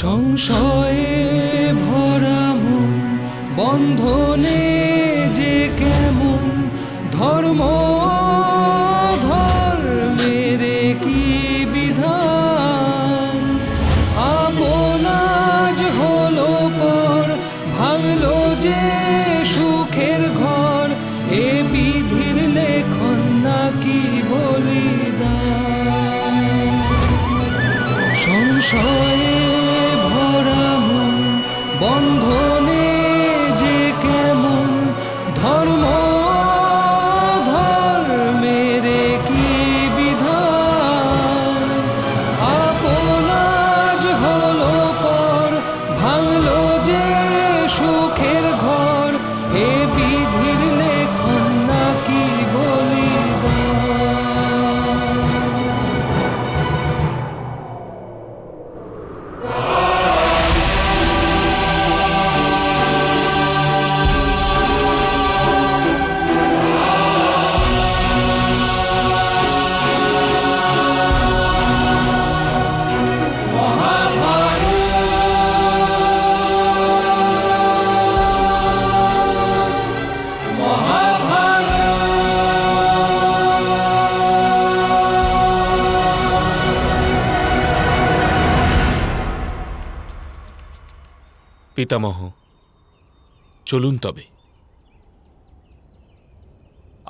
সংশয়ে ভরা মন বন্ধনে যে কেমন ধর্ম ধর্মের কি বিধান আপন আজ হলো পর ভাঙলো যে সুখের ঘর এ বিধির লেখন নাকি বলিদান সংশয়ে ভরা মন বন্ধনে যে কেমন ধর্ম ধর্মের কি বিধান আপন আজ হলো পর ভাঙলো যে সুখের ঘর এ বিধির লেখন নাকি বলিদান পিতামহ, চলুন তবে।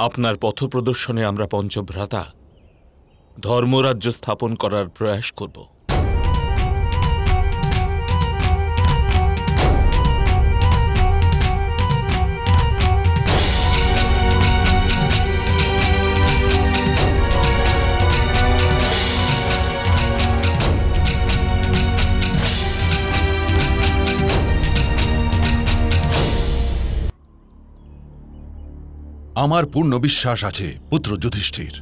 আপনার পথপ্রদর্শনে আমরা পঞ্চভ্রাতা ধর্মরাজ্য স্থাপন করার প্রয়াস করব। আমার পূর্ণ বিশ্বাস আছে পুত্র যুধিষ্ঠির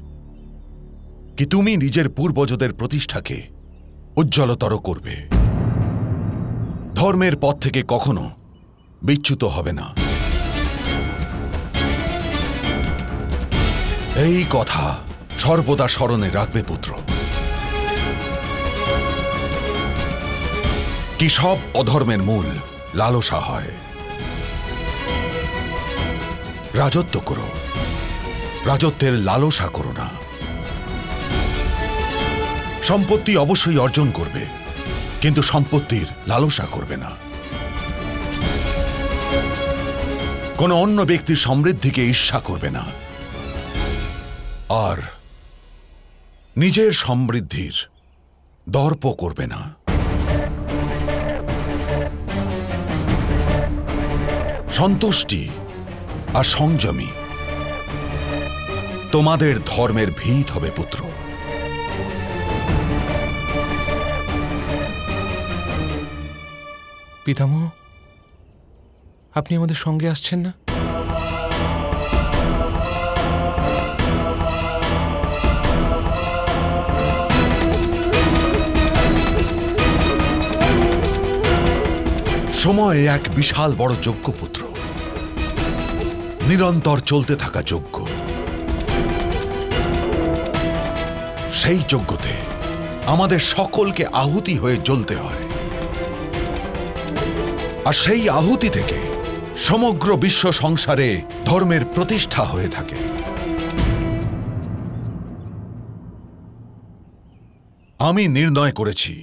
কি তুমি নিজের পূর্বজদের প্রতিষ্ঠাকে উজ্জ্বলতর করবে, ধর্মের পথ থেকে কখনো বিচ্যুত হবে না। এই কথা সর্বদা স্মরণে রাখবে পুত্র। কি সব অধর্মের মূল লালসা হয়। রাজত্ব করো, রাজত্বের লালসা করো না। সম্পত্তি অবশ্যই অর্জন করবে, কিন্তু সম্পত্তির লালসা করবে না। কোনো অন্য ব্যক্তির সমৃদ্ধিকে ঈর্ষা করবে না, আর নিজের সমৃদ্ধির দর্প করবে না। সন্তুষ্টি আর সংযমী তোমাদের ধর্মের ভিত হবে পুত্র। পিতামহ, আপনি আমাদের সঙ্গে আসছেন না? সময় এক বিশাল বড় যজ্ঞ পুত্র, নিরন্তর চলতে থাকা যজ্ঞ। সেই যজ্ঞতে আমাদের সকলকে আহুতি হয়ে জ্বলতে হয়, আর সেই আহুতি থেকে সমগ্র বিশ্ব সংসারে ধর্মের প্রতিষ্ঠা হয়ে থাকে। আমি নির্ণয় করেছি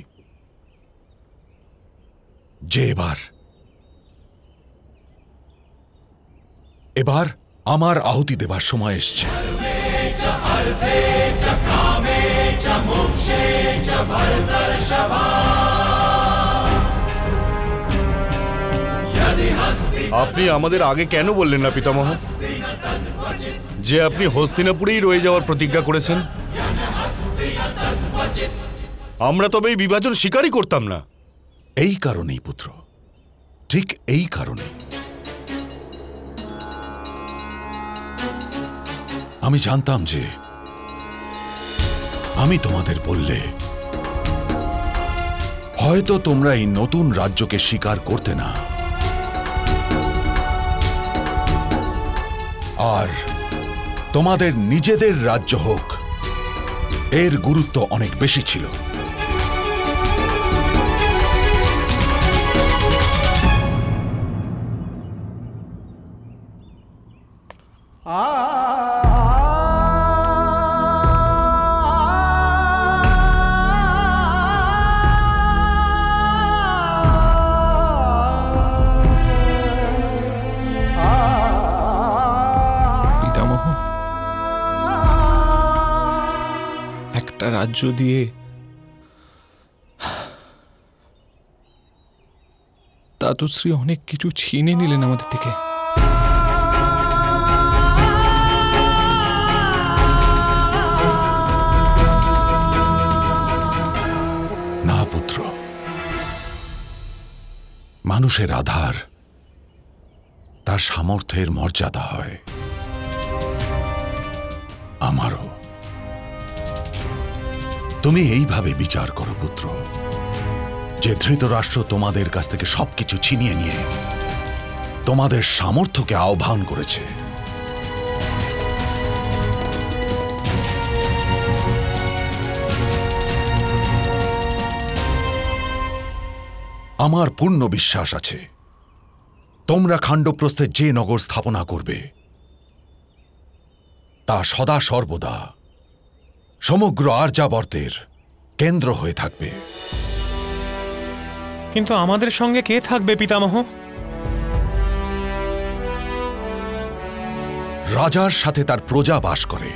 যে এবার আমার আহুতি দেবার সময় এসছে। আপনি আমাদের আগে কেন বললেন না পিতামহ যে আপনি হস্তিনাপুরেই রয়ে যাওয়ার প্রতিজ্ঞা করেছেন? আমরা তবে এই বিভাজন স্বীকারই করতাম না। এই কারণেই পুত্র, ঠিক এই কারণে আমি জানতাম যে আমি তোমাদের বললে হয়তো তোমরা এই নতুন রাজ্যকে স্বীকার করতে না, আর তোমাদের নিজেদের রাজ্য হোক এর গুরুত্ব অনেক বেশি ছিল। রাজ্য দিয়ে দাতুশ্রী অনেক কিছু ছিনে নিলেন আমাদের থেকে। না পুত্র, মানুষের আধার তার সামর্থ্যের মর্যাদা হয়। আমারও। তুমি এইভাবে বিচার করো পুত্র, যে ধৃতরাষ্ট্র তোমাদের কাছ থেকে সবকিছু ছিনিয়ে নিয়ে তোমাদের সামর্থ্যকে আহ্বান করেছে। আমার পূর্ণ বিশ্বাস আছে তোমরা খাণ্ডপ্রস্থে যে নগর স্থাপনা করবে তা সদা সর্বদা সমগ্র আর্যাবর্তের কেন্দ্র হয়ে থাকবে। কিন্তু আমাদের সঙ্গে কে থাকবে পিতামহ? রাজার সাথে তার প্রজা বাস করে,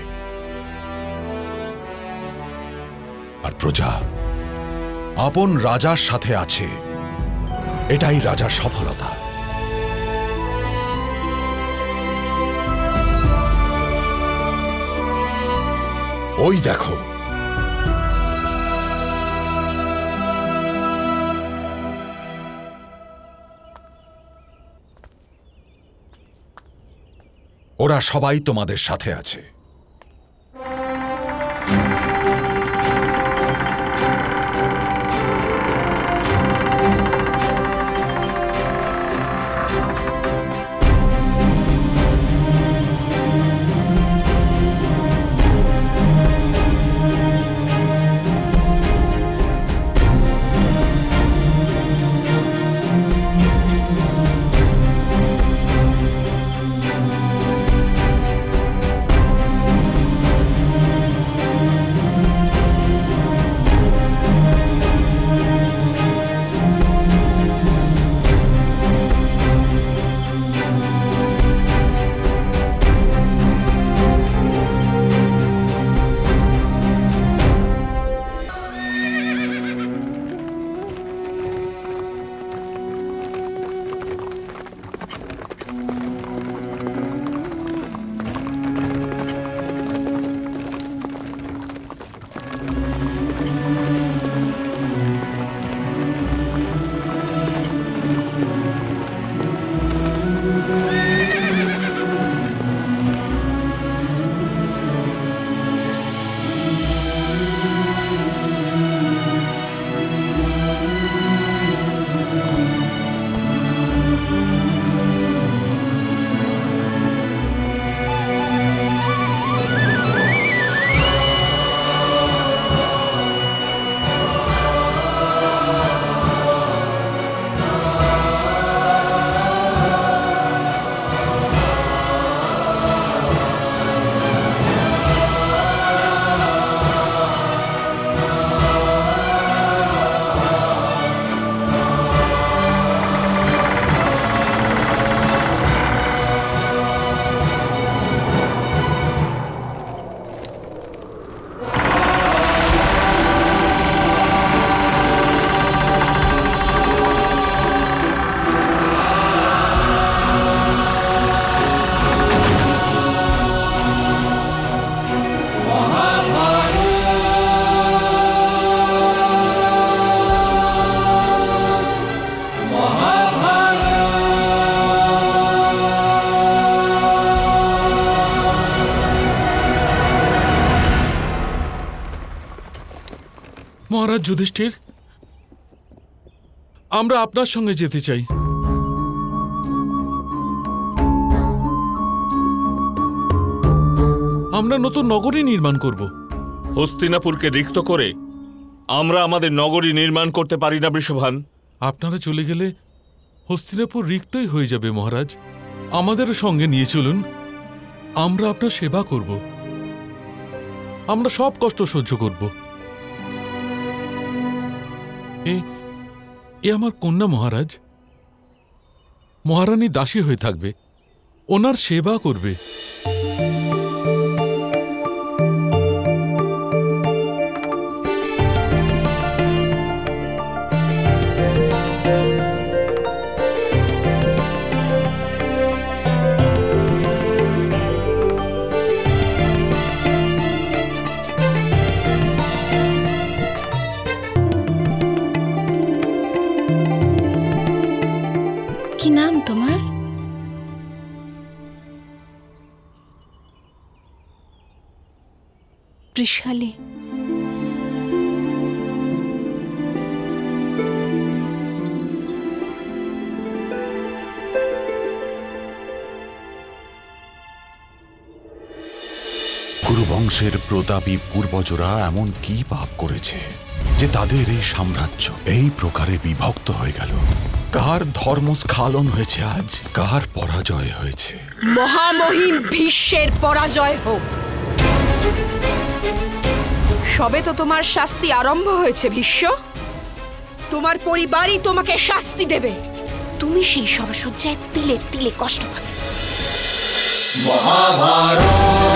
আর প্রজা আপন রাজার সাথে আছে, এটাই রাজার সফলতা। ওই দেখো, ওরা সবাই তোমাদের সাথে আছে। মহারাজ যুধিষ্ঠির, আমরা আপনার সঙ্গে যেতে চাই। আমরা নতুন নগরী নির্মাণ করব। হস্তিনাপুরকে রিক্ত করে আমরা আমাদের নগরী নির্মাণ করতে পারি না বৃষভান। আপনারা চলে গেলে হস্তিনাপুর রিক্তই হয়ে যাবে মহারাজ। আমাদেরও সঙ্গে নিয়ে চলুন, আমরা আপনার সেবা করব, আমরা সব কষ্ট সহ্য করব। এ আমার কন্যা মহারাজ, মহারানী দাসী হয়ে থাকবে, ওনার সেবা করবে। না, ত্রিশালী। কুরুবংশের প্রতাপী পূর্বজরা এমন কি পাপ করেছে যে তাদের এই সাম্রাজ্য এই প্রকারে বিভক্ত হয়ে গেল? কার ধর্মস্খলন হয়েছে আজ? কার পরাজয় হয়েছে? মহামহিম ভীষ্মের পরাজয় হোক। সবে তো তোমার শাস্তি আরম্ভ হয়েছে ভীষ্ম। তোমার পরিবারই তোমাকে শাস্তি দেবে। তুমি সেই শবসজ্জায় তিলে তিলে কষ্ট পাবে। মহাভারত।